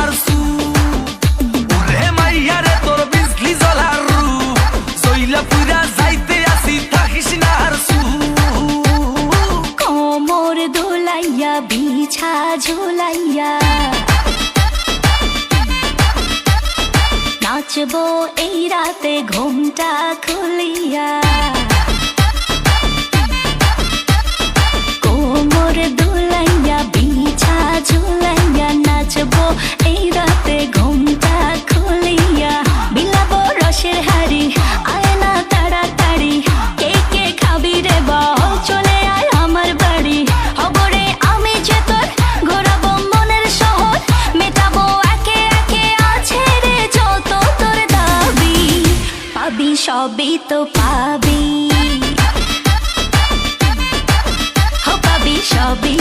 মাথার সু ওরে মাইয়া রে তোর বিজলি জ্বলার রূপ জইলা পুরা যাইতে আসি থাকিস না আর সু কোমর দোলাইয়া বিছা ঝুলাইয়া নাচবো এই রাতে ঘুমটা খুলিয়া কোমর দোলাইয়া বিছা ঝুলাইয়া নাচবো এই রাতে ঘুমটা খুলিয়া বিলাবো রসের হাড়ি আয় না তাড়াতাড়ি কে কে খাবি রে বল চলে আয় আমার বাড়ি হবরে আমি যে তোর ঘোরাবো মনের শহর মেটাবো একে একে আছে রে যত তোর দাবি পাবি সবই তো পাবি পাবি সবই